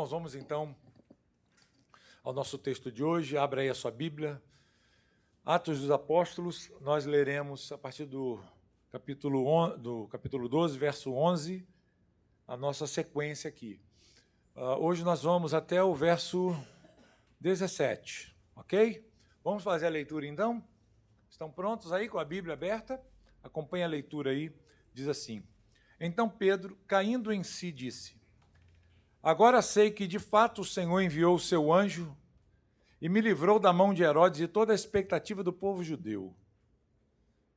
Irmãos, vamos então ao nosso texto de hoje. Abra aí a sua Bíblia. Atos dos Apóstolos, nós leremos a partir do capítulo 12, verso 11, a nossa sequência aqui. Hoje nós vamos até o verso 17, ok? Vamos fazer a leitura então? Estão prontos aí com a Bíblia aberta? Acompanhe a leitura aí. Diz assim: Então Pedro, caindo em si, disse: Agora sei que de fato o Senhor enviou o seu anjo e me livrou da mão de Herodes e toda a expectativa do povo judeu.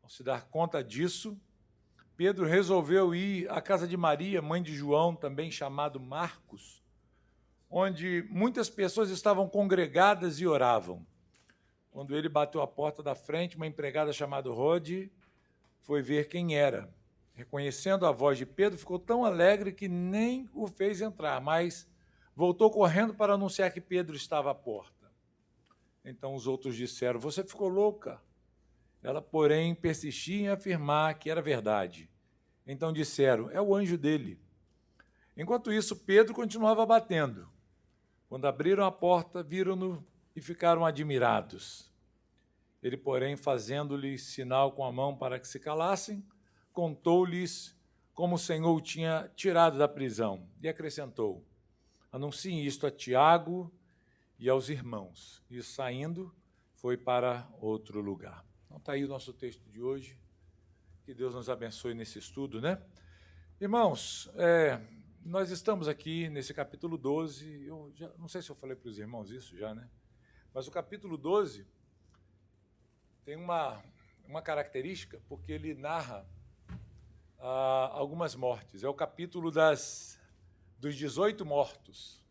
Ao se dar conta disso, Pedro resolveu ir à casa de Maria, mãe de João, também chamado Marcos, onde muitas pessoas estavam congregadas e oravam. Quando ele bateu à porta da frente, uma empregada chamada Rode foi ver quem era. Reconhecendo a voz de Pedro, ficou tão alegre que nem o fez entrar, mas voltou correndo para anunciar que Pedro estava à porta. Então os outros disseram: Você ficou louca? Ela, porém, persistia em afirmar que era verdade. Então disseram: É o anjo dele. Enquanto isso, Pedro continuava batendo. Quando abriram a porta, viram-no e ficaram admirados. Ele, porém, fazendo-lhes sinal com a mão para que se calassem, contou-lhes como o Senhor o tinha tirado da prisão e acrescentou: Anunciem isto a Tiago e aos irmãos. E saindo, foi para outro lugar. Então está aí o nosso texto de hoje. Que Deus nos abençoe nesse estudo, né? Irmãos, nós estamos aqui nesse capítulo 12. Eu já, não sei se eu falei para os irmãos isso já, né? Mas o capítulo 12 tem uma característica, porque ele narra algumas mortes. É o capítulo dos 18 mortos.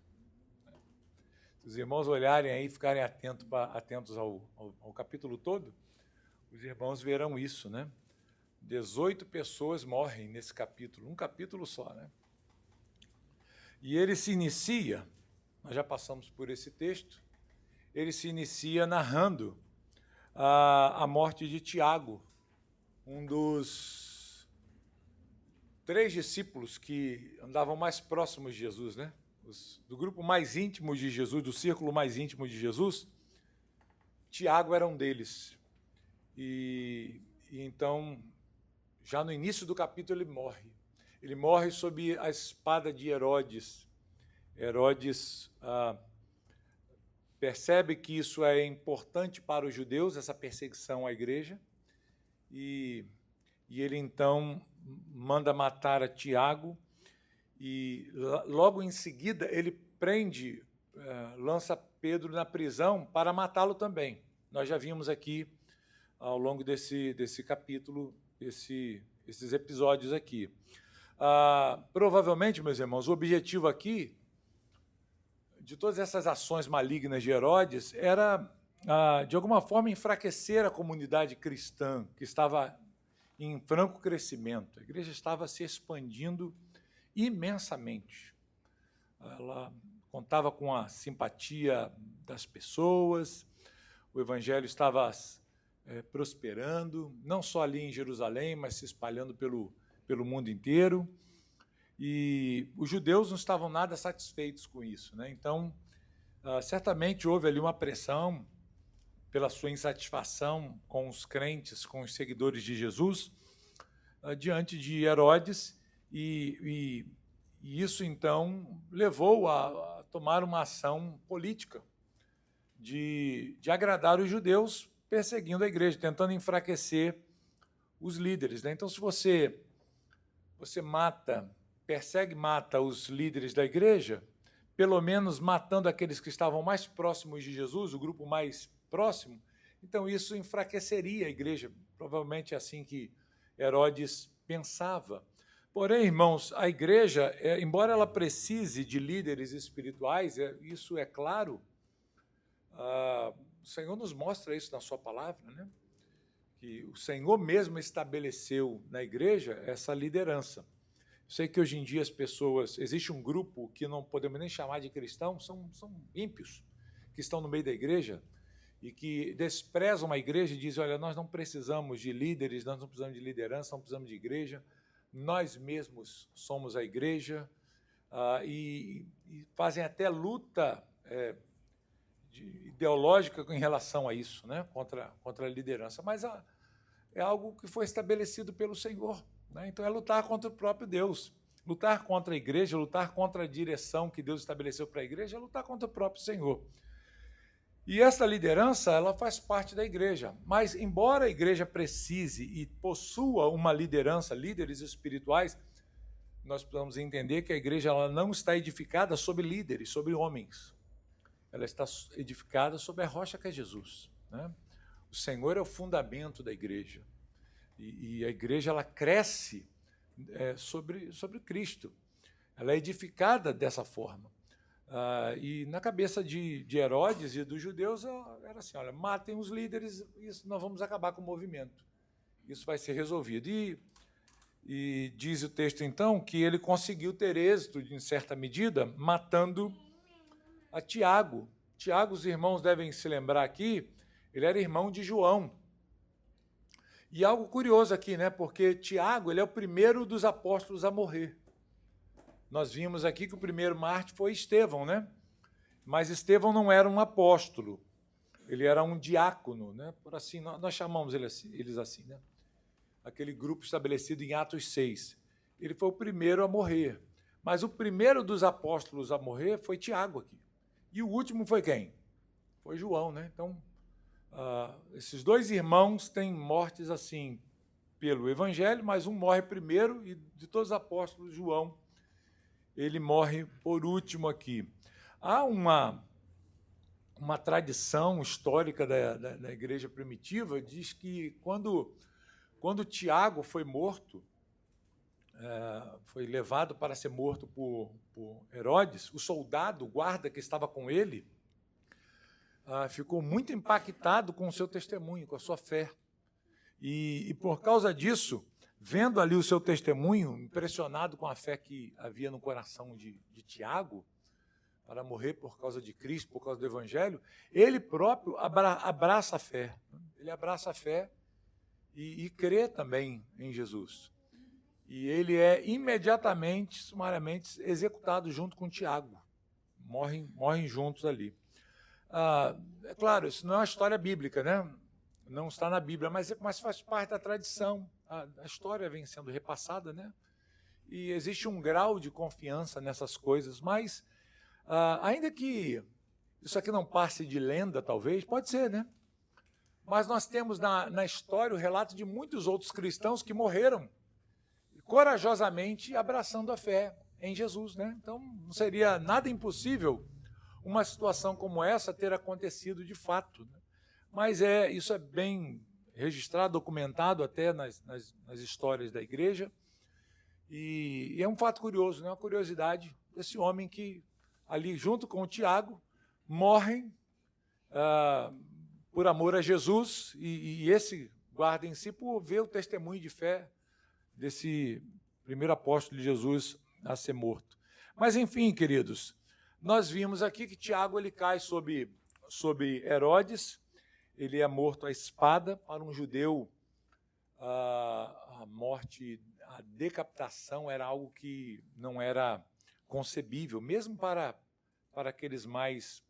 Se os irmãos olharem aí e ficarem atentos ao capítulo todo, os irmãos verão isso, né? 18 pessoas morrem nesse capítulo, um capítulo só, né? E ele se inicia, nós já passamos por esse texto, ele se inicia narrando a morte de Tiago, um dos 3 discípulos que andavam mais próximos de Jesus, né? Do grupo mais íntimo de Jesus, do círculo mais íntimo de Jesus, Tiago era um deles. E então, já no início do capítulo, ele morre. Ele morre sob a espada de Herodes. Herodes percebe que isso é importante para os judeus, essa perseguição à igreja, e ele então manda matar a Tiago, e logo em seguida ele prende, lança Pedro na prisão para matá-lo também. Nós já vimos aqui, ao longo desse capítulo, esses episódios aqui. Provavelmente, meus irmãos, o objetivo aqui de todas essas ações malignas de Herodes era, de alguma forma, enfraquecer a comunidade cristã, que estava em franco crescimento. A igreja estava se expandindo imensamente. Ela contava com a simpatia das pessoas, o evangelho estava prosperando, não só ali em Jerusalém, mas se espalhando pelo mundo inteiro. E os judeus não estavam nada satisfeitos com isso, né? Então, certamente houve ali uma pressão pela sua insatisfação com os crentes, com os seguidores de Jesus, diante de Herodes, e isso, então, levou a tomar uma ação política de agradar os judeus, perseguindo a igreja, tentando enfraquecer os líderes, né? Então, se você persegue e mata os líderes da igreja, pelo menos matando aqueles que estavam mais próximos de Jesus, o grupo mais próximo, então isso enfraqueceria a igreja. Provavelmente é assim que Herodes pensava. Porém, irmãos, a igreja, embora ela precise de líderes espirituais, isso é claro, o Senhor nos mostra isso na sua palavra, né? Que o Senhor mesmo estabeleceu na igreja essa liderança. Eu sei que hoje em dia existe um grupo que não podemos nem chamar de cristãos, são ímpios, que estão no meio da igreja e que desprezam a igreja e dizem: olha, nós não precisamos de líderes, nós não precisamos de liderança, não precisamos de igreja, nós mesmos somos a igreja, e fazem até luta ideológica em relação a isso, né? contra a liderança. Mas é algo que foi estabelecido pelo Senhor, né? Então é lutar contra o próprio Deus. Lutar contra a igreja, lutar contra a direção que Deus estabeleceu para a igreja, é lutar contra o próprio Senhor. E essa liderança, ela faz parte da igreja. Mas, embora a igreja precise e possua uma liderança, líderes espirituais, nós precisamos entender que a igreja ela não está edificada sobre líderes, sobre homens. Ela está edificada sobre a rocha que é Jesus, né? O Senhor é o fundamento da igreja. E a igreja ela cresce sobre Cristo. Ela é edificada dessa forma. E na cabeça de Herodes e dos judeus era assim, olha, matem os líderes, isso, nós vamos acabar com o movimento. Isso vai ser resolvido. E diz o texto, então, que ele conseguiu ter êxito, em certa medida, matando a Tiago. Tiago, os irmãos devem se lembrar aqui, ele era irmão de João. E algo curioso aqui, né? Porque Tiago ele é o primeiro dos apóstolos a morrer. Nós vimos aqui que o primeiro mártir foi Estevão, né? Mas Estevão não era um apóstolo, ele era um diácono, né? Por assim, nós chamamos eles assim, né? Aquele grupo estabelecido em Atos 6. Ele foi o primeiro a morrer. Mas o primeiro dos apóstolos a morrer foi Tiago aqui. E o último foi quem? Foi João, né? Então, esses dois irmãos têm mortes assim pelo Evangelho, mas um morre primeiro e de todos os apóstolos, João, ele morre por último aqui. Há uma tradição histórica da igreja primitiva, diz que quando Tiago foi morto, foi levado para ser morto por Herodes, o soldado, o guarda que estava com ele, ficou muito impactado com o seu testemunho, com a sua fé. E por causa disso, vendo ali o seu testemunho, impressionado com a fé que havia no coração de Tiago, para morrer por causa de Cristo, por causa do Evangelho, ele próprio abraça a fé. Ele abraça a fé e crê também em Jesus. E ele é imediatamente, sumariamente, executado junto com Tiago. Morrem juntos ali. É claro, isso não é uma história bíblica, né? Não está na Bíblia, mas faz parte da tradição. A história vem sendo repassada, né? E existe um grau de confiança nessas coisas, mas ainda que isso aqui não passe de lenda, talvez, pode ser, né? Mas nós temos na história o relato de muitos outros cristãos que morreram corajosamente abraçando a fé em Jesus, né? Então, não seria nada impossível uma situação como essa ter acontecido de fato, né? Mas isso é bem registrado, documentado até nas histórias da igreja, e é um fato curioso, né? Uma curiosidade desse homem que ali junto com o Tiago morrem por amor a Jesus, e esse guarda em si por ver o testemunho de fé desse primeiro apóstolo de Jesus a ser morto. Mas, enfim, queridos, nós vimos aqui que Tiago ele cai sob Herodes, ele é morto à espada. Para um judeu, a morte, a decapitação era algo que não era concebível, mesmo para aqueles mais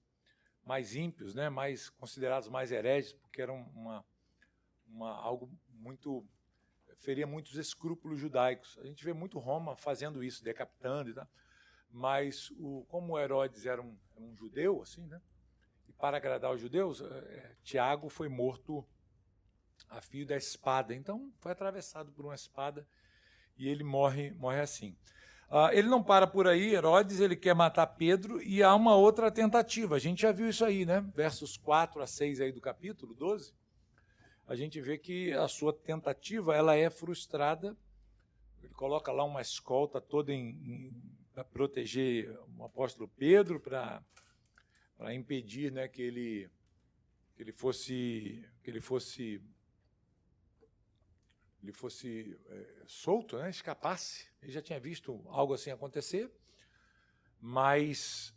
ímpios, né, mais considerados mais hereges, porque era algo muito, feria muitos escrúpulos judaicos. A gente vê muito Roma fazendo isso, decapitando e tal. Mas como Herodes era um judeu, assim, né? E para agradar os judeus, Tiago foi morto a fio da espada. Então, foi atravessado por uma espada e ele morre assim. Ele não para por aí, Herodes, ele quer matar Pedro, e há uma outra tentativa. A gente já viu isso aí, né? Versos 4 a 6 aí do capítulo 12. A gente vê que a sua tentativa ela é frustrada. Ele coloca lá uma escolta toda para proteger o apóstolo Pedro, para impedir, né, que ele fosse solto, né, escapasse. Ele já tinha visto algo assim acontecer, mas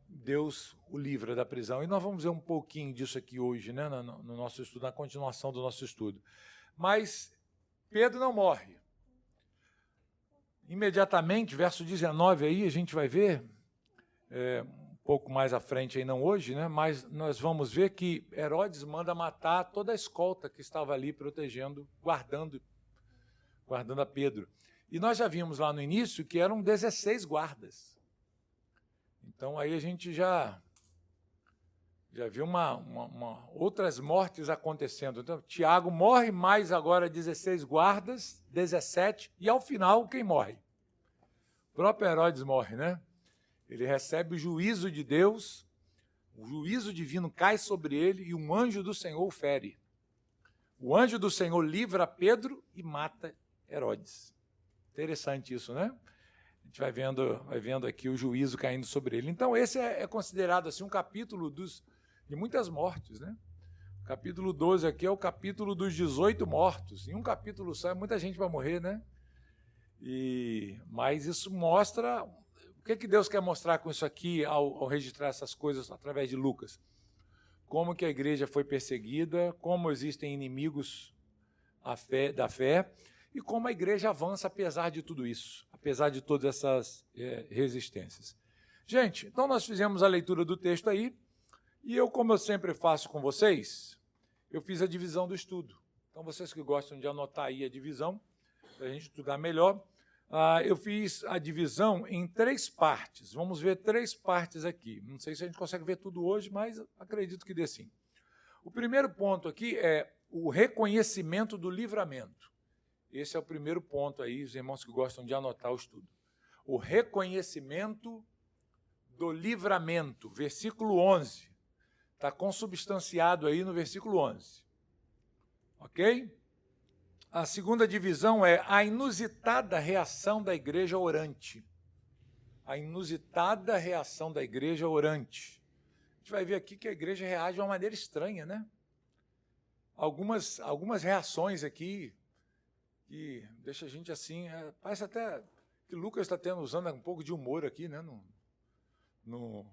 Deus o livra da prisão. E nós vamos ver um pouquinho disso aqui hoje, né, no nosso estudo, na continuação do nosso estudo. Mas Pedro não morre. imediatamente, verso 19 aí, a gente vai ver, um pouco mais à frente aí, não hoje, né? Mas nós vamos ver que Herodes manda matar toda a escolta que estava ali protegendo, guardando a Pedro. E nós já vimos lá no início que eram 16 guardas. Então aí a gente já viu outras mortes acontecendo. Então, Tiago morre, mais agora 16 guardas, 17, e ao final, quem morre? O próprio Herodes morre, né? Ele recebe o juízo de Deus, o juízo divino cai sobre ele e um anjo do Senhor o fere. O anjo do Senhor livra Pedro e mata Herodes. Interessante isso, né? A gente vai vendo aqui o juízo caindo sobre ele. Então, esse é considerado assim um capítulo de muitas mortes, né? O capítulo 12 aqui é o capítulo dos 18 mortos. Em um capítulo só, muita gente vai morrer, né? Mas isso mostra... O que Deus quer mostrar com isso aqui ao registrar essas coisas através de Lucas? Como que a igreja foi perseguida, como existem inimigos da fé, e como a igreja avança apesar de tudo isso, apesar de todas essas resistências. Gente, então nós fizemos a leitura do texto aí, e como eu sempre faço com vocês, eu fiz a divisão do estudo. Então, vocês que gostam de anotar aí a divisão, para a gente estudar melhor, eu fiz a divisão em 3 partes. Vamos ver 3 partes aqui. Não sei se a gente consegue ver tudo hoje, mas acredito que dê sim. O primeiro ponto aqui é o reconhecimento do livramento. Esse é o primeiro ponto aí, os irmãos que gostam de anotar o estudo. O reconhecimento do livramento, versículo 11. Está consubstanciado aí no versículo 11. Ok? A segunda divisão é a inusitada reação da igreja orante. A inusitada reação da igreja orante. A gente vai ver aqui que a igreja reage de uma maneira estranha, né? Algumas reações aqui que deixa a gente assim... parece até que Lucas está usando um pouco de humor aqui, né? No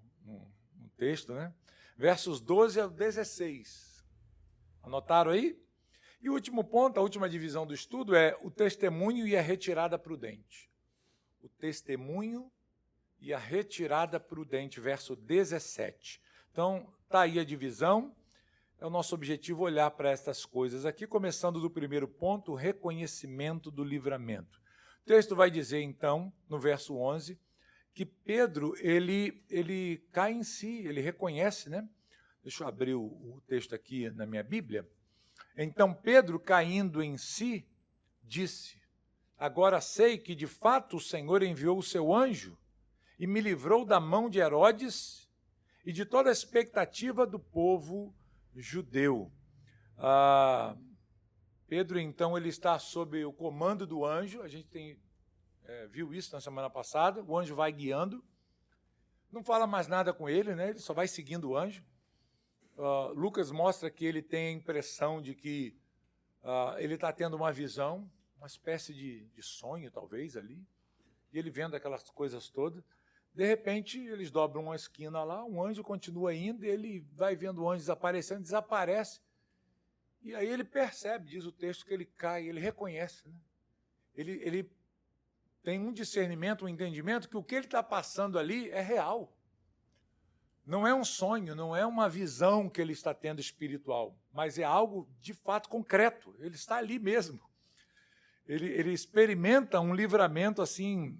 texto, né? Versos 12 ao 16. Anotaram aí? E o último ponto, a última divisão do estudo é o testemunho e a retirada prudente. O testemunho e a retirada prudente, verso 17. Então, está aí a divisão. É o nosso objetivo olhar para estas coisas aqui, começando do primeiro ponto, o reconhecimento do livramento. O texto vai dizer, então, no verso 11, que Pedro, ele cai em si, ele reconhece, né? Deixa eu abrir o texto aqui na minha Bíblia. Então Pedro, caindo em si, disse: agora sei que de fato o Senhor enviou o seu anjo e me livrou da mão de Herodes e de toda a expectativa do povo judeu. Pedro, então, ele está sob o comando do anjo. A gente viu isso na semana passada. O anjo vai guiando, não fala mais nada com ele, né? Ele só vai seguindo o anjo. Lucas mostra que ele tem a impressão de que ele está tendo uma visão, uma espécie de sonho, talvez, ali, e ele vendo aquelas coisas todas. De repente, eles dobram uma esquina lá, um anjo continua indo, e ele vai vendo o anjo desaparecendo, desaparece, e aí ele percebe, diz o texto, que ele cai, ele reconhece, né? Ele tem um discernimento, um entendimento que o que ele está passando ali é real. Não é um sonho, não é uma visão que ele está tendo espiritual, mas é algo de fato concreto, ele está ali mesmo. Ele experimenta um livramento assim,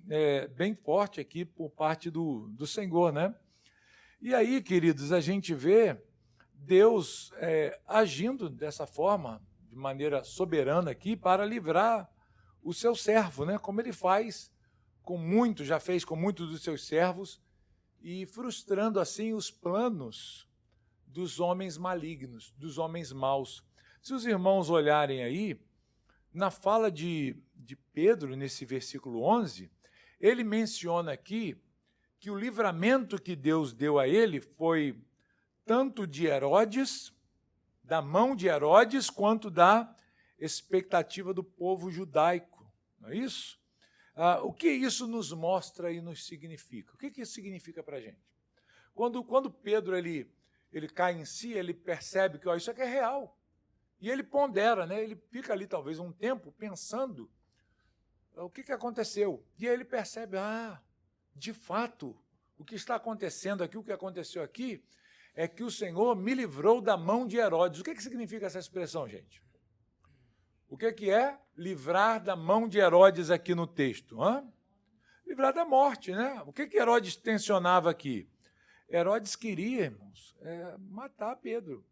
bem forte aqui por parte do Senhor, né? E aí, queridos, a gente vê Deus agindo dessa forma, de maneira soberana aqui, para livrar o seu servo, né? Como ele faz já fez com muitos dos seus servos, e frustrando assim os planos dos homens malignos, dos homens maus. Se os irmãos olharem aí, na fala de Pedro, nesse versículo 11, ele menciona aqui que o livramento que Deus deu a ele foi tanto de Herodes, da mão de Herodes, quanto da expectativa do povo judaico. Não é isso? O que isso nos mostra e nos significa? O que isso significa para a gente? Quando Pedro ele cai em si, ele percebe que isso aqui é real. E ele pondera, né? Ele fica ali talvez um tempo pensando o que aconteceu? E aí ele percebe, de fato, o que está acontecendo aqui, o que aconteceu aqui, é que o Senhor me livrou da mão de Herodes. O que significa essa expressão, gente? O que é livrar da mão de Herodes aqui no texto? Livrar da morte, né? O que Herodes tensionava aqui? Herodes queria, irmãos, matar Pedro.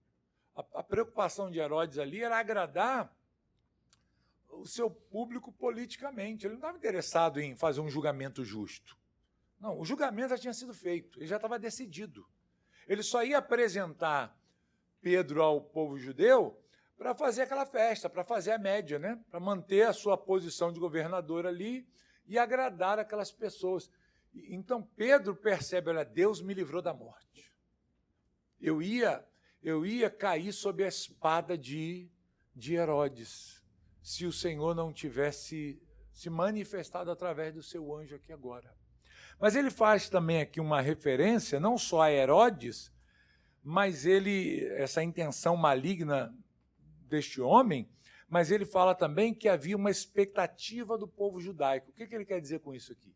A preocupação de Herodes ali era agradar o seu público politicamente. Ele não estava interessado em fazer um julgamento justo. Não, o julgamento já tinha sido feito, ele já estava decidido. Ele só ia apresentar Pedro ao povo judeu para fazer aquela festa, para fazer a média, né? Para manter a sua posição de governador ali e agradar aquelas pessoas. Então Pedro percebe, olha, Deus me livrou da morte. Eu ia cair sob a espada de Herodes, se o Senhor não tivesse se manifestado através do seu anjo aqui agora. Mas ele faz também aqui uma referência, não só a Herodes, mas essa intenção maligna deste homem, mas ele fala também que havia uma expectativa do povo judaico. O que ele quer dizer com isso aqui?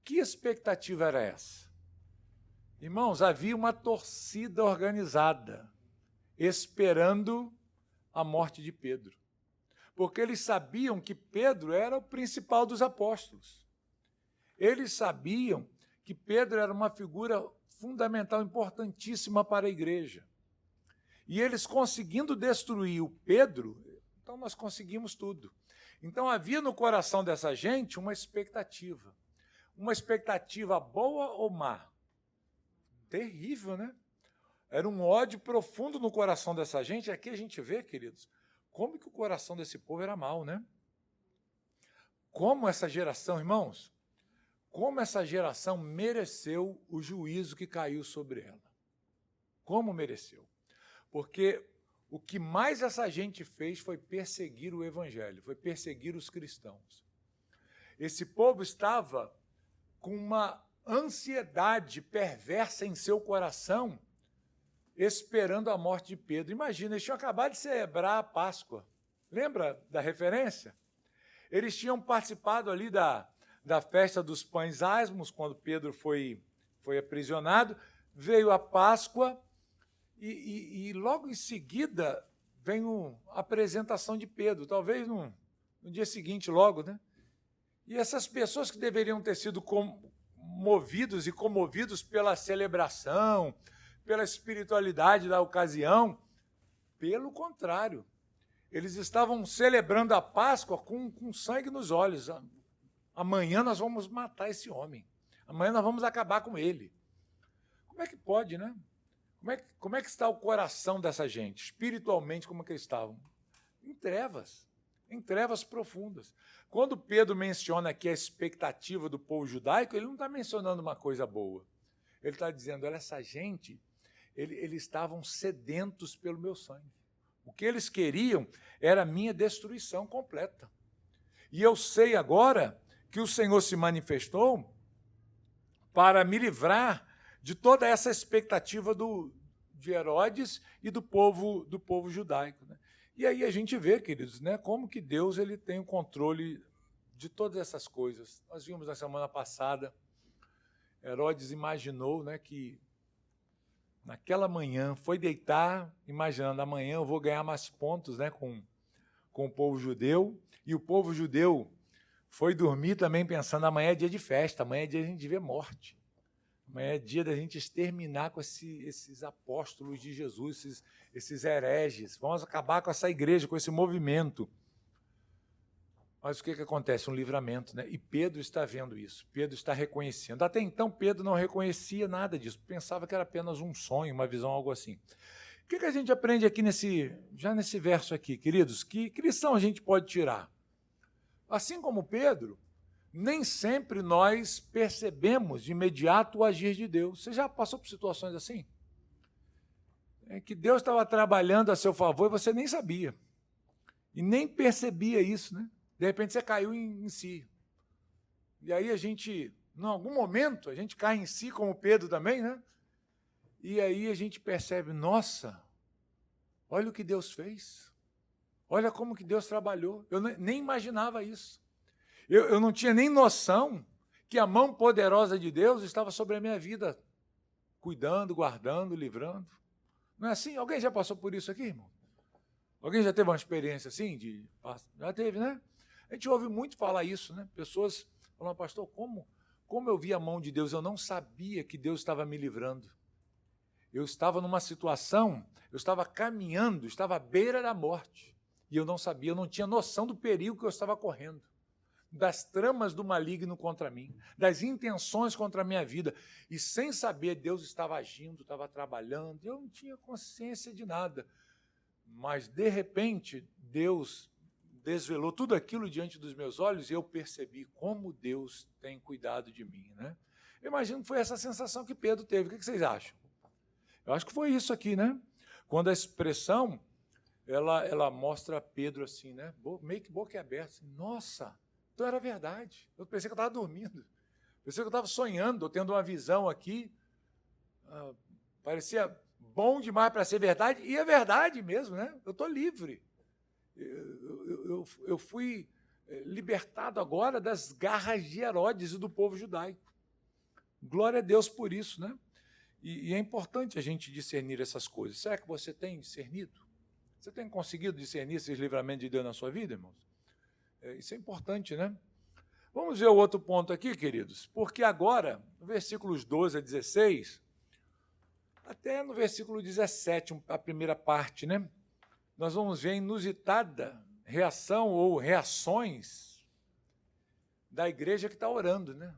Que expectativa era essa? Irmãos, havia uma torcida organizada esperando a morte de Pedro, porque eles sabiam que Pedro era o principal dos apóstolos. Eles sabiam que Pedro era uma figura fundamental, importantíssima para a igreja. E eles conseguindo destruir o Pedro, então nós conseguimos tudo. Então havia no coração dessa gente uma expectativa boa ou má? Terrível, né? Era um ódio profundo no coração dessa gente. Aqui a gente vê, queridos, como que o coração desse povo era mau, né? Como essa geração, irmãos, como essa geração mereceu o juízo que caiu sobre ela. Como mereceu? Porque o que mais essa gente fez foi perseguir o evangelho, foi perseguir os cristãos. Esse povo estava com uma ansiedade perversa em seu coração, esperando a morte de Pedro. Imagina, eles tinham acabado de celebrar a Páscoa. Lembra da referência? Eles tinham participado ali da festa dos pães asmos, quando Pedro foi aprisionado, veio a Páscoa e logo em seguida vem a apresentação de Pedro, talvez no dia seguinte logo, né? E essas pessoas que deveriam ter sido movidos e comovidos pela celebração, pela espiritualidade da ocasião, pelo contrário, eles estavam celebrando a Páscoa com sangue nos olhos. Amanhã nós vamos matar esse homem. Amanhã nós vamos acabar com ele. Como é que pode, né? Como é que está o coração dessa gente? Espiritualmente, como é que eles estavam? Em trevas profundas. Quando Pedro menciona aqui a expectativa do povo judaico, ele não está mencionando uma coisa boa. Ele está dizendo, olha, essa gente, eles estavam sedentos pelo meu sangue. O que eles queriam era a minha destruição completa. E eu sei agora que o Senhor se manifestou para me livrar de toda essa expectativa de Herodes e do povo judaico, né? E aí a gente vê, queridos, né, como que Deus ele tem o controle de todas essas coisas. Nós vimos na semana passada, Herodes imaginou, né, que naquela manhã foi deitar, imaginando, amanhã eu vou ganhar mais pontos, né, com o povo judeu, e o povo judeu foi dormir também pensando, amanhã é dia de festa, amanhã é dia de a gente ver morte. Amanhã é dia da gente exterminar com esses apóstolos de Jesus, esses hereges. Vamos acabar com essa igreja, com esse movimento. Mas o que acontece? Um livramento, né? E Pedro está vendo isso, Pedro está reconhecendo. Até então, Pedro não reconhecia nada disso, pensava que era apenas um sonho, uma visão, algo assim. O que a gente aprende aqui já nesse verso aqui, queridos? Que lição a gente pode tirar? Assim como Pedro, nem sempre nós percebemos de imediato o agir de Deus. Você já passou por situações assim? É que Deus estava trabalhando a seu favor e você nem sabia. E nem percebia isso, né? De repente você caiu em si. E aí em algum momento, a gente cai em si, como Pedro também, né? E aí a gente percebe, nossa, olha o que Deus fez. Olha como que Deus trabalhou. Eu nem imaginava isso. Eu não tinha nem noção que a mão poderosa de Deus estava sobre a minha vida, cuidando, guardando, livrando. Não é assim? Alguém já passou por isso aqui, irmão? Alguém já teve uma experiência assim? Já teve, né? A gente ouve muito falar isso, né? Pessoas falam, pastor, como eu vi a mão de Deus? Eu não sabia que Deus estava me livrando. Eu estava numa situação, eu estava caminhando, estava à beira da morte. E eu não sabia, eu não tinha noção do perigo que eu estava correndo, das tramas do maligno contra mim, das intenções contra a minha vida. E sem saber, Deus estava agindo, estava trabalhando, eu não tinha consciência de nada. Mas, de repente, Deus desvelou tudo aquilo diante dos meus olhos e eu percebi como Deus tem cuidado de mim, né? Eu imagino que foi essa sensação que Pedro teve. O que vocês acham? Eu acho que foi isso aqui, né? Quando a expressão, ela mostra Pedro assim, né? Meio que boca aberta. Assim, nossa, então era verdade. Eu pensei que eu estava dormindo. Pensei que eu estava sonhando, ou tendo uma visão aqui. Parecia bom demais para ser verdade, e é verdade mesmo, né? Eu estou livre. Eu fui libertado agora das garras de Herodes e do povo judaico. Glória a Deus por isso, né? E é importante a gente discernir essas coisas. Será que você tem discernido? Você tem conseguido discernir esses livramentos de Deus na sua vida, irmãos? Isso é importante, né? Vamos ver o outro ponto aqui, queridos, porque agora, no versículos 12 a 16, até no versículo 17, a primeira parte, né? Nós vamos ver a inusitada reação ou reações da igreja que está orando, né?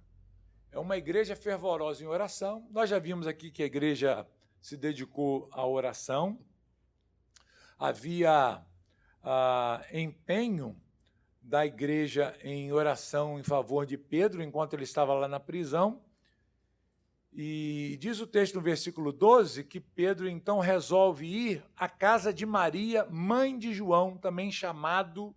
É uma igreja fervorosa em oração. Nós já vimos aqui que a igreja se dedicou à oração. Havia empenho da igreja em oração em favor de Pedro, enquanto ele estava lá na prisão. E diz o texto no versículo 12 que Pedro, então, resolve ir à casa de Maria, mãe de João, também chamado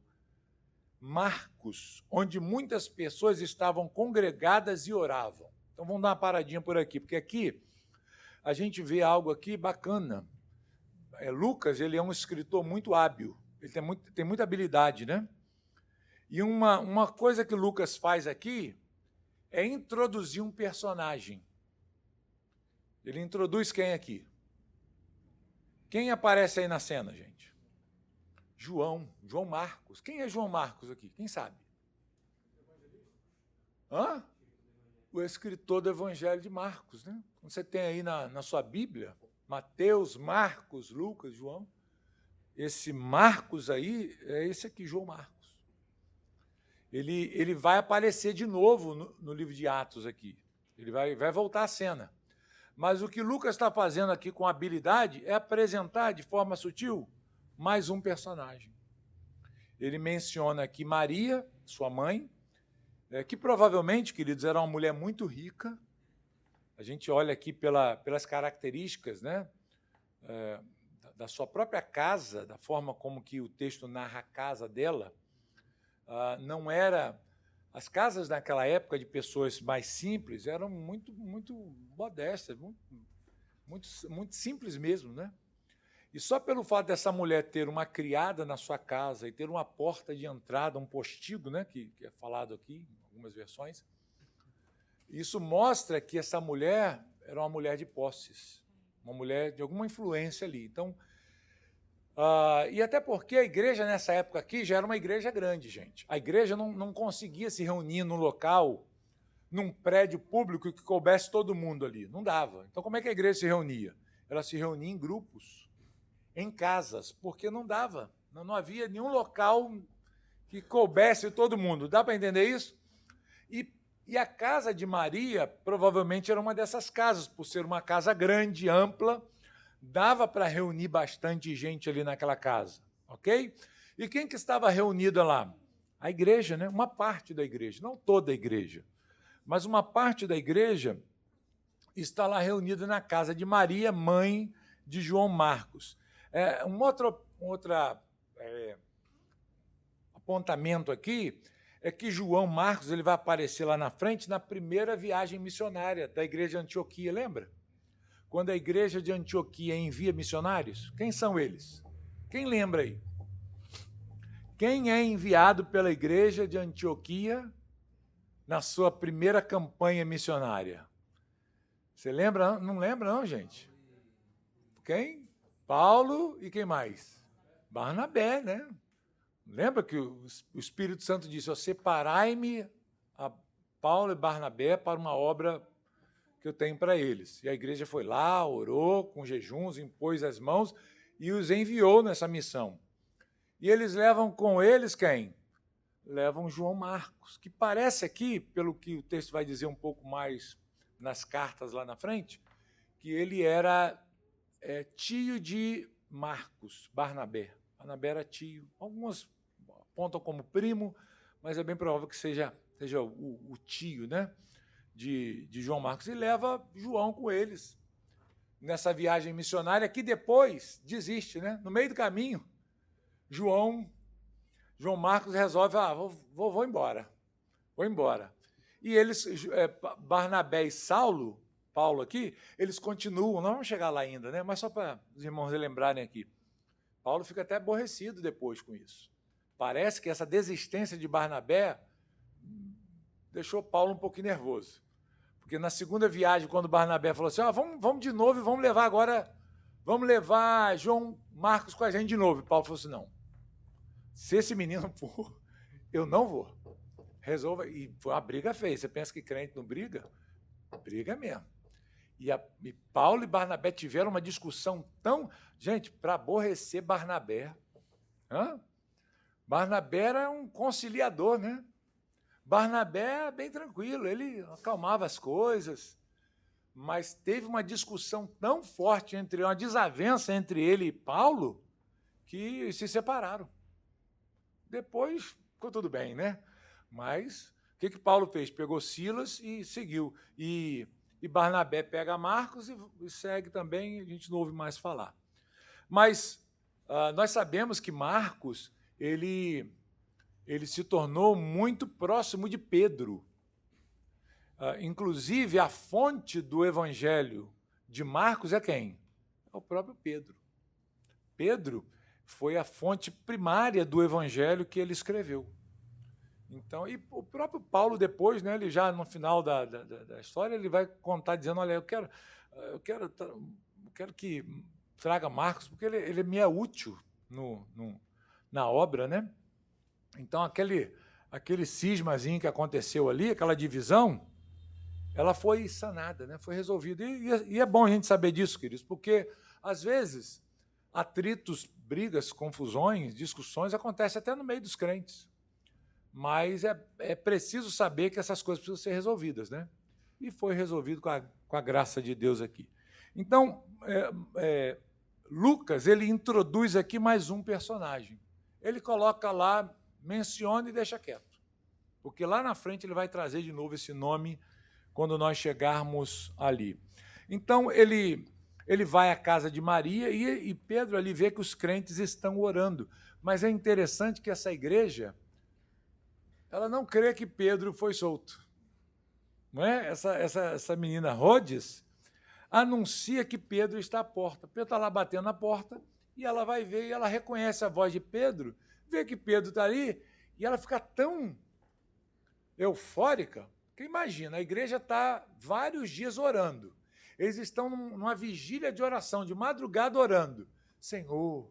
Marcos, onde muitas pessoas estavam congregadas e oravam. Então, vamos dar uma paradinha por aqui, porque aqui a gente vê algo aqui bacana. Lucas, ele é um escritor muito hábil, ele tem muita habilidade, né? E uma coisa que Lucas faz aqui é introduzir um personagem. Ele introduz quem aqui? Quem aparece aí na cena, gente? João Marcos. Quem é João Marcos aqui? Quem sabe? O escritor do Evangelho de Marcos, né? Você tem aí na sua Bíblia, Mateus, Marcos, Lucas, João. Esse Marcos aí, é esse aqui, João Marcos. Ele vai aparecer de novo no livro de Atos aqui. Ele vai voltar à cena. Mas o que Lucas está fazendo aqui com habilidade é apresentar de forma sutil mais um personagem. Ele menciona aqui Maria, sua mãe, que provavelmente, queridos, era uma mulher muito rica. A gente olha aqui pelas características, né, da sua própria casa, da forma como que o texto narra a casa dela. Não era... As casas naquela época de pessoas mais simples eram muito modestas, muito simples mesmo, né? E só pelo fato dessa mulher ter uma criada na sua casa e ter uma porta de entrada, um postigo, né, que é falado aqui em algumas versões, isso mostra que essa mulher era uma mulher de posses, uma mulher de alguma influência ali. Então, e até porque a igreja nessa época aqui já era uma igreja grande, gente. A igreja não conseguia se reunir num local, num prédio público que coubesse todo mundo ali. Não dava. Então, como é que a igreja se reunia? Ela se reunia em grupos, em casas, porque não dava. Não havia nenhum local que coubesse todo mundo. Dá para entender isso? E a casa de Maria provavelmente era uma dessas casas, por ser uma casa grande, ampla, dava para reunir bastante gente ali naquela casa, ok? E quem que estava reunida lá? A igreja, né? Uma parte da igreja, não toda a igreja, mas uma parte da igreja está lá reunida na casa de Maria, mãe de João Marcos. Um outro apontamento aqui é que João Marcos ele vai aparecer lá na frente na primeira viagem missionária da igreja de Antioquia, lembra? Quando a igreja de Antioquia envia missionários, quem são eles? Quem lembra aí? Quem é enviado pela igreja de Antioquia na sua primeira campanha missionária? Você lembra? Não lembra, não, gente? Quem? Paulo e quem mais? Barnabé, né? Lembra que o Espírito Santo disse: separai-me a Paulo e Barnabé para uma obra que eu tenho para eles. E a igreja foi lá, orou com jejuns, impôs as mãos e os enviou nessa missão. E eles levam com eles quem? Levam João Marcos, que parece aqui, pelo que o texto vai dizer um pouco mais nas cartas lá na frente, que ele era tio de Marcos, Barnabé. Barnabé era tio. Alguns apontam como primo, mas é bem provável que seja o tio, né, de João Marcos. E leva João com eles nessa viagem missionária, que depois desiste, né? No meio do caminho, João Marcos resolve: vou embora. E eles, Barnabé e Paulo aqui, eles continuam, nós vamos chegar lá ainda, né? Mas só para os irmãos relembrarem aqui. Paulo fica até aborrecido depois com isso. Parece que essa desistência de Barnabé deixou Paulo um pouquinho nervoso. Porque na segunda viagem, quando Barnabé falou assim: vamos de novo e vamos levar João Marcos com a gente de novo. E Paulo falou assim: não, se esse menino for, eu não vou. Resolva. E foi uma briga feia. Você pensa que crente não briga? Briga mesmo. E Paulo e Barnabé tiveram uma discussão tão... Gente, para aborrecer Barnabé. Barnabé era um conciliador, né? Barnabé bem tranquilo, ele acalmava as coisas, mas teve uma discussão tão forte, uma desavença entre ele e Paulo, que se separaram. Depois ficou tudo bem, né? Mas o que Paulo fez? Pegou Silas e seguiu. E Barnabé pega Marcos e segue também, a gente não ouve mais falar. Mas nós sabemos que Marcos, ele se tornou muito próximo de Pedro. Inclusive, a fonte do evangelho de Marcos é quem? É o próprio Pedro. Pedro foi a fonte primária do evangelho que ele escreveu. Então, e o próprio Paulo depois, né, ele já no final da história, ele vai contar dizendo: olha, eu quero que traga Marcos, porque ele me é útil na obra, né? Então, aquele cismazinho que aconteceu ali, aquela divisão, ela foi sanada, né? Foi resolvida. E é bom a gente saber disso, queridos, porque, às vezes, atritos, brigas, confusões, discussões acontecem até no meio dos crentes. Mas é preciso saber que essas coisas precisam ser resolvidas, né? E foi resolvido com a graça de Deus aqui. Então, Lucas, ele introduz aqui mais um personagem. Ele coloca lá, menciona e deixa quieto. Porque lá na frente ele vai trazer de novo esse nome quando nós chegarmos ali. Então, ele vai à casa de Maria e Pedro ali vê que os crentes estão orando. Mas é interessante que essa igreja, ela não crê que Pedro foi solto. Não é? Essa menina Rhodes anuncia que Pedro está à porta. Pedro está lá batendo na porta e ela vai ver e ela reconhece a voz de Pedro, vê que Pedro está ali e ela fica tão eufórica que, imagina, a igreja está vários dias orando. Eles estão numa vigília de oração, de madrugada orando. Senhor,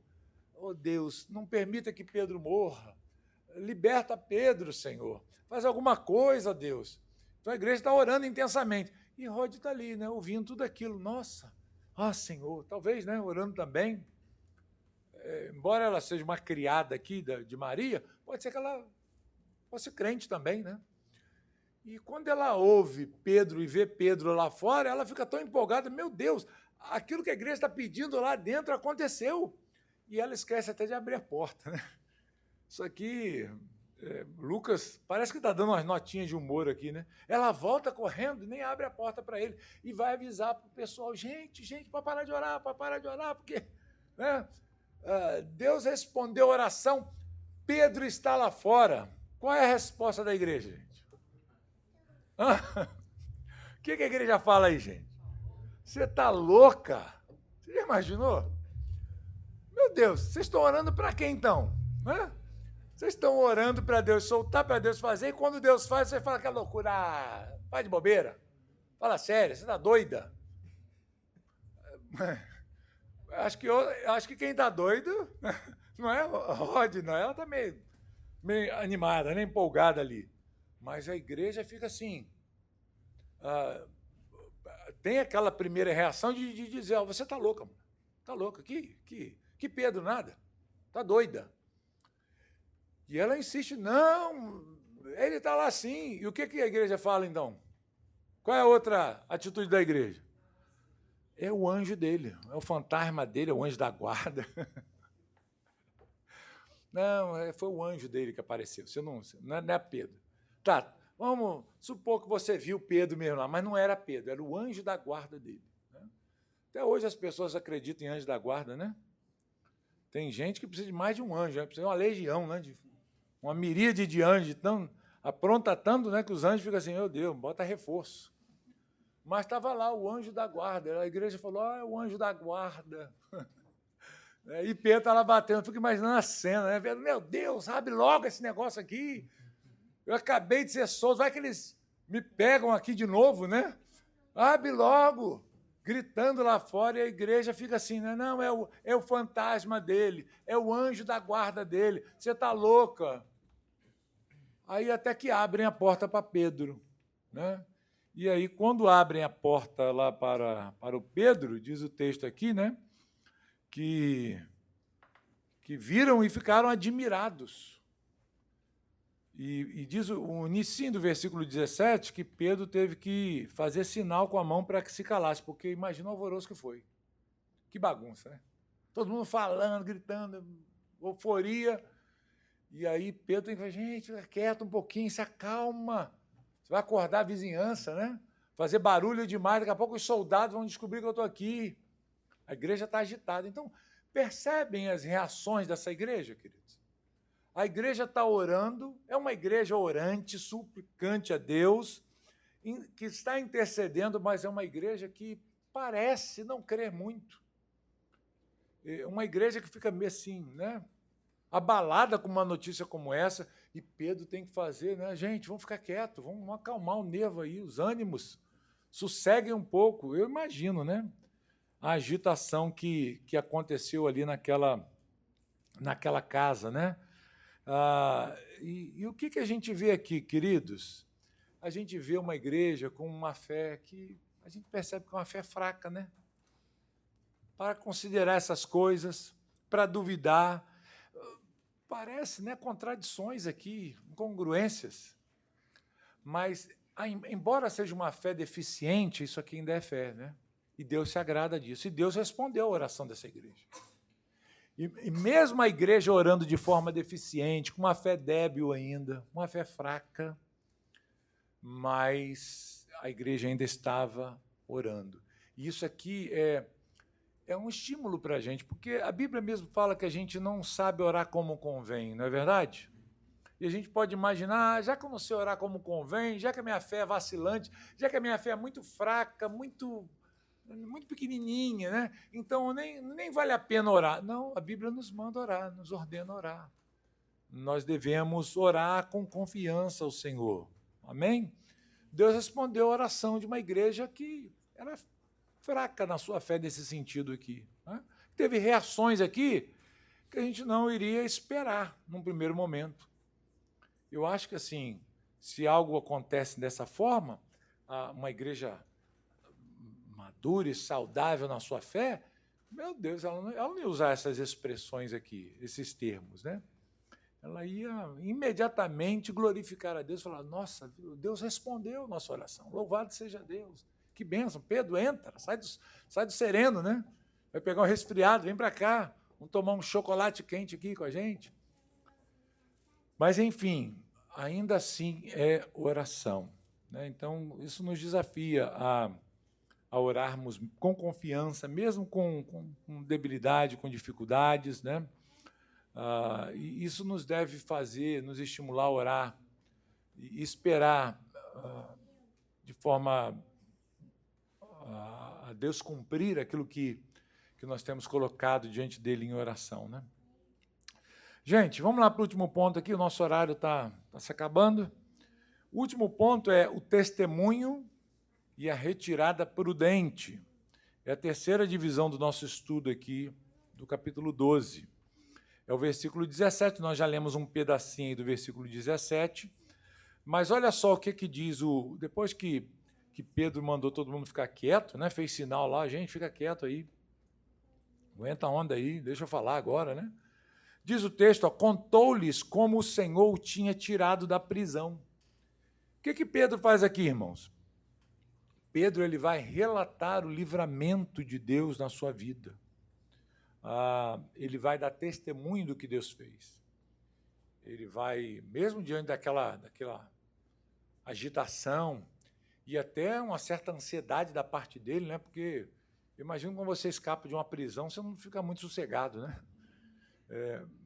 oh Deus, não permita que Pedro morra. Liberta Pedro, Senhor. Faz alguma coisa, Deus. Então a igreja está orando intensamente. E Rhodes está ali, né, ouvindo tudo aquilo. Nossa, Senhor, talvez, né, orando também. Embora ela seja uma criada aqui de Maria, pode ser que ela fosse crente também, né? E quando ela ouve Pedro e vê Pedro lá fora, ela fica tão empolgada: meu Deus, aquilo que a igreja está pedindo lá dentro aconteceu. E ela esquece até de abrir a porta, né? Isso aqui, Lucas, parece que está dando umas notinhas de humor aqui, né? Ela volta correndo e nem abre a porta para ele e vai avisar para o pessoal: gente, para parar de orar, porque, né, Deus respondeu a oração, Pedro está lá fora. Qual é a resposta da igreja, gente? O que a igreja fala aí, gente? Você está louca? Você já imaginou? Meu Deus, vocês estão orando para quem, então? Vocês estão orando para Deus soltar, para Deus fazer, e quando Deus faz, você fala que é loucura. Ah, faz de bobeira. Fala sério, você está doida? Acho que quem está doido não é Rod, não. Ela está meio animada, né, empolgada ali. Mas a igreja fica assim. Tem aquela primeira reação de dizer, você está louca, mano. Está louca. Que Pedro, nada. Está doida. E ela insiste, não, ele está lá sim. E o que a igreja fala, então? Qual é a outra atitude da igreja? É o anjo dele, é o fantasma dele, é o anjo da guarda. Não, foi o anjo dele que apareceu, você não é Pedro. Tá, vamos supor que você viu Pedro mesmo lá, mas não era Pedro, era o anjo da guarda dele. Até hoje as pessoas acreditam em anjo da guarda, né? Tem gente que precisa de mais de um anjo, precisa de uma legião, né? Uma miríade de anjos, tão, apronta tanto, né, que os anjos ficam assim, meu Deus, bota reforço. Mas estava lá o anjo da guarda, a igreja falou, é o anjo da guarda. E Pedro está lá batendo, eu fico imaginando a cena, né? Meu Deus, abre logo esse negócio aqui. Eu acabei de ser solto, vai que eles me pegam aqui de novo, né? Abre logo, gritando lá fora, e a igreja fica assim, né? Não, é o fantasma dele, é o anjo da guarda dele, você está louca. Aí até que abrem a porta para Pedro, né? E aí, quando abrem a porta lá para o Pedro, diz o texto aqui, né? Que viram e ficaram admirados. E diz o início do versículo 17 que Pedro teve que fazer sinal com a mão para que se calasse, porque imagina o alvoroço que foi. Que bagunça, né? Todo mundo falando, gritando, euforia. E aí Pedro tem que falar, gente, fica quieto um pouquinho, se acalma. Você vai acordar a vizinhança, né? Fazer barulho demais, daqui a pouco os soldados vão descobrir que eu estou aqui. A igreja está agitada. Então, percebem as reações dessa igreja, queridos? A igreja está orando, é uma igreja orante, suplicante a Deus, que está intercedendo, mas é uma igreja que parece não crer muito. É uma igreja que fica meio assim, né? Abalada com uma notícia como essa, e Pedro tem que fazer, né? Gente, vamos ficar quietos, vamos acalmar o nervo aí, os ânimos, sosseguem um pouco. Eu imagino, né? A agitação que aconteceu ali naquela casa, né? E o que a gente vê aqui, queridos? A gente vê uma igreja com uma fé que a gente percebe que é uma fé fraca, né? Para considerar essas coisas, para duvidar. Parece, né, contradições aqui, incongruências. Mas, embora seja uma fé deficiente, isso aqui ainda é fé, né? E Deus se agrada disso. E Deus respondeu a oração dessa igreja. E mesmo a igreja orando de forma deficiente, com uma fé débil ainda, uma fé fraca, mas a igreja ainda estava orando. E isso aqui é um estímulo para a gente, porque a Bíblia mesmo fala que a gente não sabe orar como convém, não é verdade? E a gente pode imaginar, já que eu não sei orar como convém, já que a minha fé é vacilante, já que a minha fé é muito fraca, muito pequenininha, né? Então nem vale a pena orar. Não, a Bíblia nos manda orar, nos ordena orar. Nós devemos orar com confiança ao Senhor. Amém? Deus respondeu a oração de uma igreja que era fraca na sua fé nesse sentido aqui. Né? Teve reações aqui que a gente não iria esperar num primeiro momento. Eu acho que, assim, se algo acontece dessa forma, uma igreja madura e saudável na sua fé, meu Deus, ela não ia usar essas expressões aqui, esses termos, né? Ela ia imediatamente glorificar a Deus e falar, nossa, Deus respondeu a nossa oração, louvado seja Deus. Que bênção, Pedro, entra, sai do sereno, né? Vai pegar um resfriado, vem para cá, vamos tomar um chocolate quente aqui com a gente. Mas, enfim, ainda assim é oração, né? Então, isso nos desafia a orarmos com confiança, mesmo com debilidade, com dificuldades, né? E isso nos deve nos estimular a orar e esperar de forma a Deus cumprir aquilo que nós temos colocado diante dele em oração, né? Gente, vamos lá para o último ponto aqui, o nosso horário está se acabando. O último ponto é o testemunho e a retirada prudente. É a terceira divisão do nosso estudo aqui, do capítulo 12. É o versículo 17, nós já lemos um pedacinho aí do versículo 17, mas olha só o que diz, depois que Pedro mandou todo mundo ficar quieto, né, fez sinal lá, gente, fica quieto aí, aguenta a onda aí, deixa eu falar agora, né? Diz o texto, contou-lhes como o Senhor o tinha tirado da prisão. O que Pedro faz aqui, irmãos? Pedro ele vai relatar o livramento de Deus na sua vida. Ele vai dar testemunho do que Deus fez. Ele vai, mesmo diante daquela agitação e até uma certa ansiedade da parte dele, né? Porque imagina quando você escapa de uma prisão, você não fica muito sossegado, né?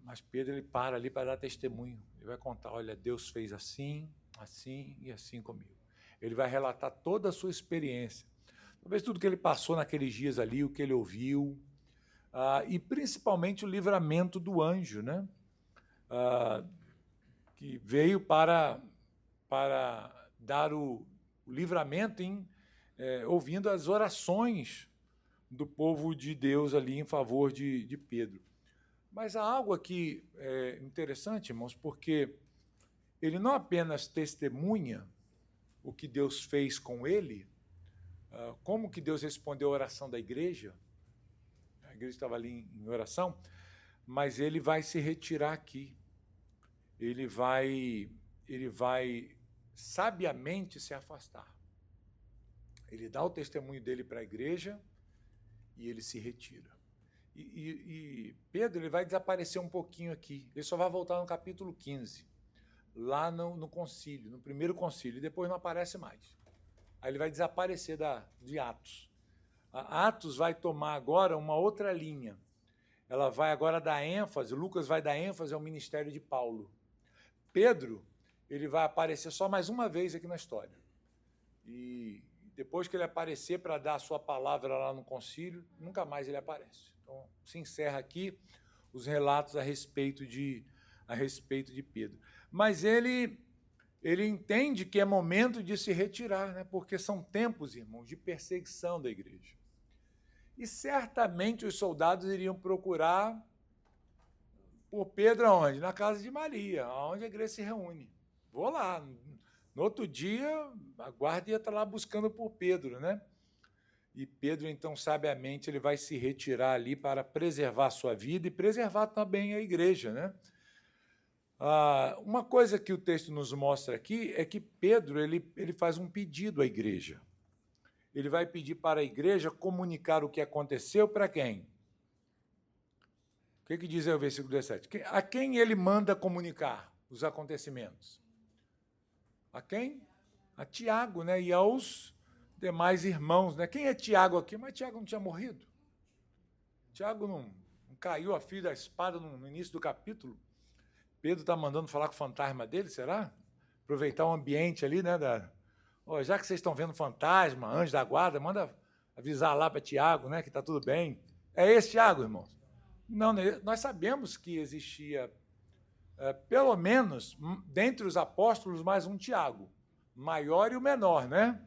Mas Pedro ele para ali para dar testemunho. Ele vai contar, olha, Deus fez assim, assim e assim comigo. Ele vai relatar toda a sua experiência. Talvez tudo que ele passou naqueles dias ali, o que ele ouviu, e principalmente o livramento do anjo, né? Que veio para dar o livramento ouvindo as orações do povo de Deus ali em favor de Pedro. Mas há algo aqui interessante, irmãos, porque ele não apenas testemunha o que Deus fez com ele, como que Deus respondeu a oração da igreja, a igreja estava ali em oração, mas ele vai se retirar aqui. Ele vai sabiamente se afastar. Ele dá o testemunho dele para a igreja e ele se retira. E Pedro ele vai desaparecer um pouquinho aqui. Ele só vai voltar no capítulo 15, lá no concílio, no primeiro concílio, e depois não aparece mais. Aí ele vai desaparecer de Atos. Atos vai tomar agora uma outra linha. Ela vai agora dar ênfase, Lucas vai dar ênfase ao ministério de Paulo. Pedro ele vai aparecer só mais uma vez aqui na história. E depois que ele aparecer para dar a sua palavra lá no concílio, nunca mais ele aparece. Então, se encerra aqui os relatos a respeito de Pedro. Mas ele entende que é momento de se retirar, né? Porque são tempos, irmãos, de perseguição da igreja. E certamente os soldados iriam procurar por Pedro aonde? Na casa de Maria, onde a igreja se reúne. Vou lá. No outro dia, a guarda ia estar lá buscando por Pedro, né? E Pedro, então, sabiamente, ele vai se retirar ali para preservar a sua vida e preservar também a igreja, né? Uma coisa que o texto nos mostra aqui é que Pedro ele faz um pedido à igreja. Ele vai pedir para a igreja comunicar o que aconteceu para quem? O que diz aí o versículo 17? A quem ele manda comunicar os acontecimentos? A quem? A Tiago, né? E aos demais irmãos, né? Quem é Tiago aqui? Mas Tiago não tinha morrido. Tiago não caiu a fio da espada no início do capítulo. Pedro está mandando falar com o fantasma dele, será? Aproveitar o ambiente ali, né? Já que vocês estão vendo fantasma, anjo da guarda, manda avisar lá para Tiago, né? Que está tudo bem. É esse Tiago, irmãos? Não, nós sabemos que existia, pelo menos, dentre os apóstolos, mais um Tiago, maior e o menor, né?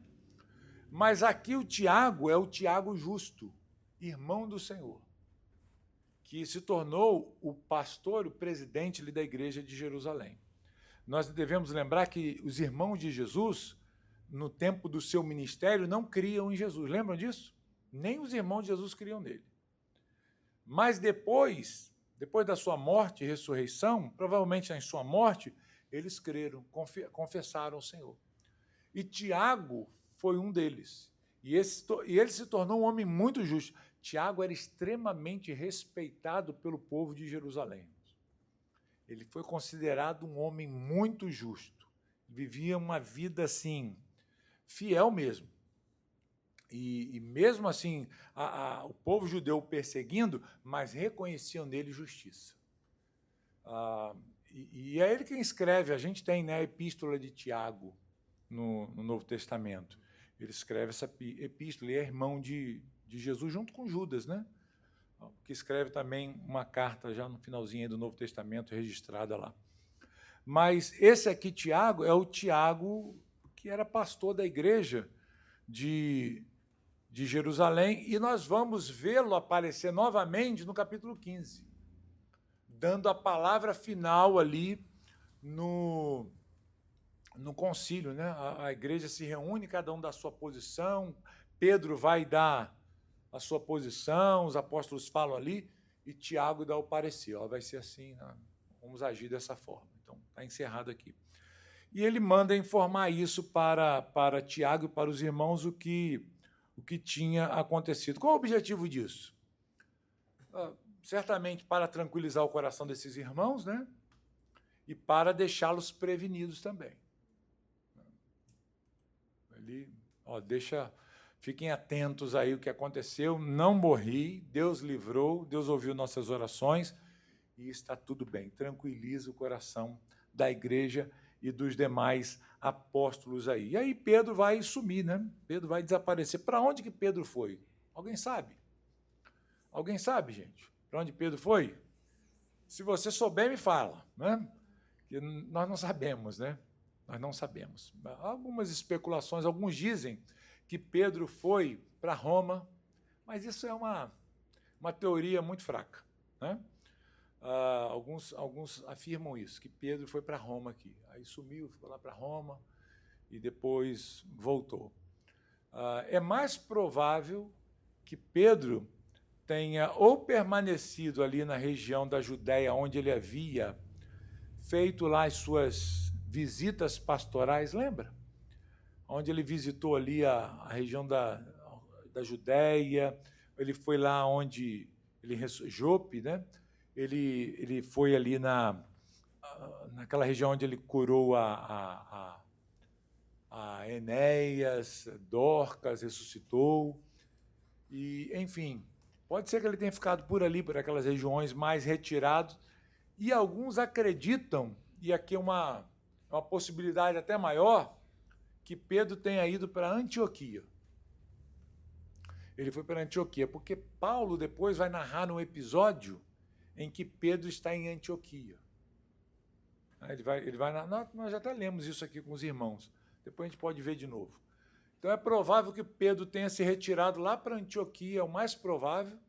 Mas aqui o Tiago é o Tiago justo, irmão do Senhor, que se tornou o pastor, o presidente ali da igreja de Jerusalém. Nós devemos lembrar que os irmãos de Jesus, no tempo do seu ministério, não criam em Jesus. Lembram disso? Nem os irmãos de Jesus criam nele. Mas depois da sua morte e ressurreição, provavelmente em sua morte, eles creram, confessaram o Senhor. E Tiago foi um deles. E ele se tornou um homem muito justo. Tiago era extremamente respeitado pelo povo de Jerusalém. Ele foi considerado um homem muito justo. Vivia uma vida assim, fiel mesmo. E mesmo assim, o povo judeu o perseguindo, mas reconheciam nele justiça. E é ele quem escreve, a gente tem, né, a epístola de Tiago no Novo Testamento. Ele escreve essa epístola, ele é irmão de Jesus junto com Judas, né? que escreve também uma carta já no finalzinho do Novo Testamento, registrada lá. Mas esse aqui, Tiago, é o Tiago que era pastor da igreja de Jerusalém, e nós vamos vê-lo aparecer novamente no capítulo 15, dando a palavra final ali no concílio, né? A igreja se reúne, cada um dá a sua posição, Pedro vai dar a sua posição, os apóstolos falam ali, e Tiago dá o parecer. Vai ser assim, né? Vamos agir dessa forma. Então, está encerrado aqui. E ele manda informar isso para Tiago e para os irmãos o que tinha acontecido. Qual o objetivo disso? Certamente para tranquilizar o coração desses irmãos, né? E para deixá-los prevenidos também. Ele, fiquem atentos aí o que aconteceu, não morri, Deus livrou, Deus ouviu nossas orações e está tudo bem. Tranquiliza o coração da igreja e dos demais apóstolos aí. E aí Pedro vai sumir, né? Pedro vai desaparecer. Para onde que Pedro foi? Alguém sabe? Alguém sabe, gente? Para onde Pedro foi? Se você souber, me fala, né? Que nós não sabemos, né? Nós não sabemos. Algumas especulações, alguns dizem que Pedro foi para Roma, mas isso é uma teoria muito fraca, né? Alguns afirmam isso, que Pedro foi para Roma aqui. Aí sumiu, ficou lá para Roma e depois voltou. É mais provável que Pedro tenha ou permanecido ali na região da Judéia, onde ele havia feito lá as suas visitas pastorais, lembra? Onde ele visitou ali a região da Judéia, ele foi lá onde Jope, né? Ele foi ali naquela região onde ele curou a Enéas, Dorcas, ressuscitou. E, enfim, pode ser que ele tenha ficado por ali, por aquelas regiões mais retiradas. E alguns acreditam, e aqui é uma possibilidade até maior, que Pedro tenha ido para Antioquia. Ele foi para Antioquia, porque Paulo depois vai narrar um episódio em que Pedro está em Antioquia. Ele vai nós já até lemos isso aqui com os irmãos, depois a gente pode ver de novo. Então é provável que Pedro tenha se retirado lá para Antioquia, é o mais provável,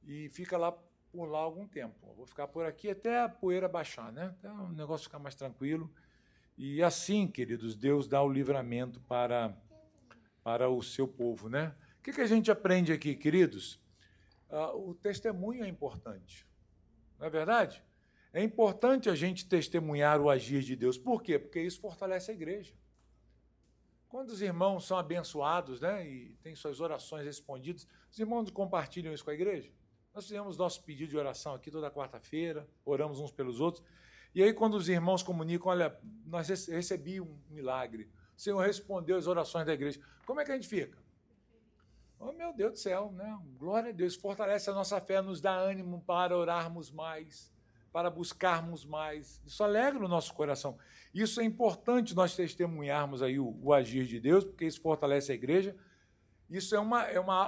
e fica lá por lá algum tempo. Eu vou ficar por aqui até a poeira baixar, né? Até o negócio ficar mais tranquilo. E assim, queridos, Deus dá o livramento para o seu povo, né? O que a gente aprende aqui, queridos? O testemunho é importante, não é verdade? É importante a gente testemunhar o agir de Deus. Por quê? Porque isso fortalece a igreja. Quando os irmãos são abençoados, né, e têm suas orações respondidas, os irmãos compartilham isso com a igreja. Nós fizemos nosso pedido de oração aqui toda quarta-feira, oramos uns pelos outros, e aí quando os irmãos comunicam, olha, nós recebi um milagre, o Senhor respondeu as orações da igreja, como é que a gente fica? Oh, meu Deus do céu, né? Glória a Deus, fortalece a nossa fé, nos dá ânimo para orarmos mais, para buscarmos mais. Isso alegra o nosso coração. Isso é importante nós testemunharmos aí o agir de Deus, porque isso fortalece a igreja. Isso é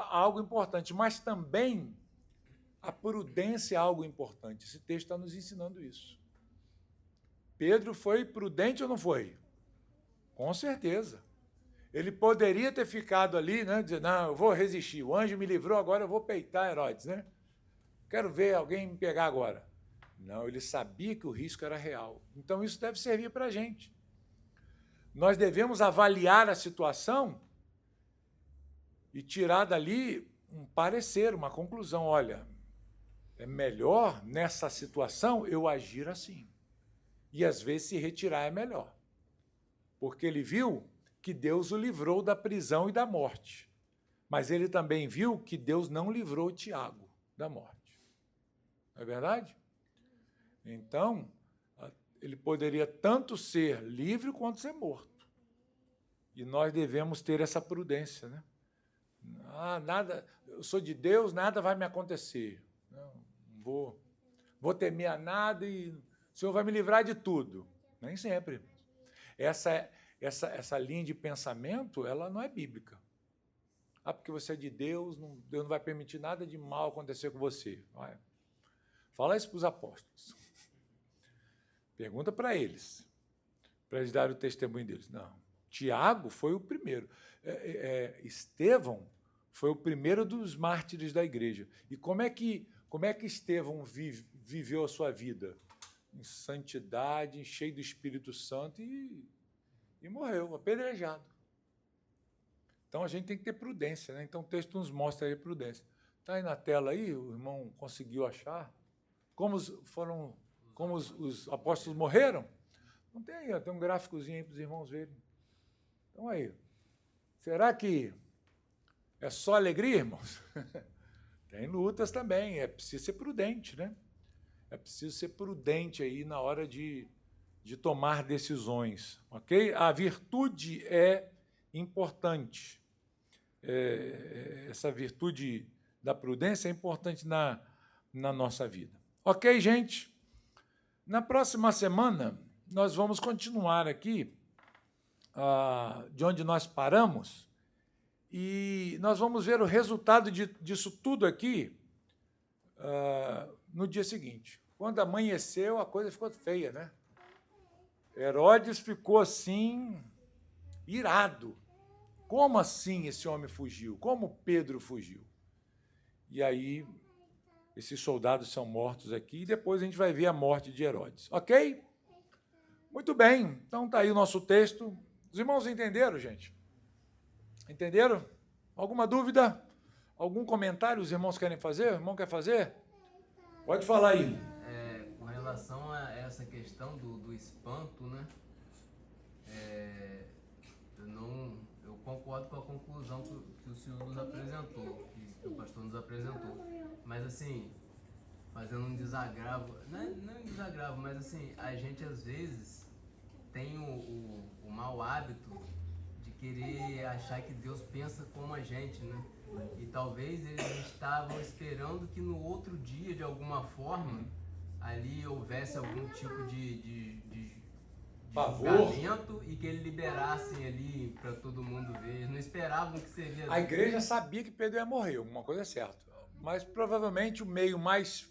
algo importante, mas também a prudência é algo importante. Esse texto está nos ensinando isso. Pedro foi prudente ou não foi? Com certeza. Ele poderia ter ficado ali, né, dizer, não, eu vou resistir, o anjo me livrou, agora eu vou peitar Herodes, né? Quero ver alguém me pegar agora. Não, ele sabia que o risco era real. Então, isso deve servir para a gente. Nós devemos avaliar a situação e tirar dali um parecer, uma conclusão. Olha, é melhor, nessa situação, eu agir assim. E, às vezes, se retirar é melhor. Porque ele viu que Deus o livrou da prisão e da morte. Mas ele também viu que Deus não livrou Tiago da morte. Não é verdade? Então, ele poderia tanto ser livre quanto ser morto. E nós devemos ter essa prudência, né? Nada, eu sou de Deus, nada vai me acontecer. Não vou temer a nada e o Senhor vai me livrar de tudo. Nem sempre. Essa linha de pensamento, ela não é bíblica. Ah, porque você é de Deus, Deus não vai permitir nada de mal acontecer com você. Vai. Fala isso para os apóstolos. Pergunta para eles darem o testemunho deles. Não. Tiago foi o primeiro. Estevão foi o primeiro dos mártires da igreja. E como é que Estevão viveu a sua vida? Em santidade, cheio do Espírito Santo e morreu, apedrejado. Então, a gente tem que ter prudência, né? Então, o texto nos mostra aí a prudência. Está aí na tela, aí, o irmão conseguiu achar? Como os apóstolos morreram? Não tem aí, tem um gráficozinho aí para os irmãos verem. Então, aí. Será que é só alegria, irmãos? Tem lutas também, é preciso ser prudente, né? É preciso ser prudente aí na hora de tomar decisões, ok? A virtude é importante. Essa virtude da prudência é importante na nossa vida. Ok, gente? Na próxima semana, nós vamos continuar aqui de onde nós paramos e nós vamos ver o resultado disso tudo aqui no dia seguinte. Quando amanheceu, a coisa ficou feia, né? Herodes ficou assim, irado. Como assim esse homem fugiu? Como Pedro fugiu? E aí, esses soldados são mortos aqui, e depois a gente vai ver a morte de Herodes. Ok? Muito bem, então está aí o nosso texto. Os irmãos entenderam, gente? Entenderam? Alguma dúvida? Algum comentário os irmãos querem fazer? O irmão quer fazer? Pode falar aí. Com relação a essa questão do espanto, né? Eu concordo com a conclusão que o senhor nos apresentou, que o pastor nos apresentou. Mas assim, fazendo um desagravo, não um desagravo, mas assim, a gente às vezes tem o mau hábito de querer achar que Deus pensa como a gente, né? E talvez eles estavam esperando que no outro dia, de alguma forma, ali houvesse algum tipo de julgamento e que ele liberasse ali para todo mundo ver. Eles não esperavam que seria... A igreja sabia que Pedro ia morrer, uma coisa é certa. Mas provavelmente o meio mais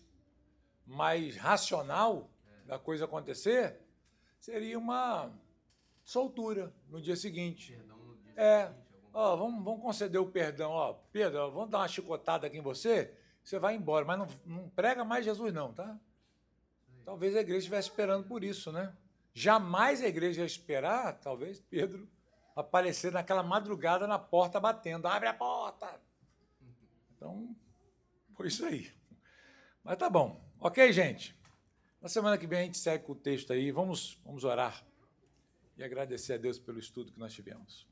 racional da coisa acontecer seria uma soltura no dia seguinte. Perdão no dia seguinte. Vamos conceder o perdão. Pedro, vamos dar uma chicotada aqui em você, você vai embora, mas não prega mais Jesus não, tá? Talvez a igreja estivesse esperando por isso, né? Jamais a igreja ia esperar, talvez, Pedro aparecer naquela madrugada na porta batendo. Abre a porta! Então, foi isso aí. Mas tá bom. Ok, gente? Na semana que vem a gente segue com o texto aí. Vamos orar e agradecer a Deus pelo estudo que nós tivemos.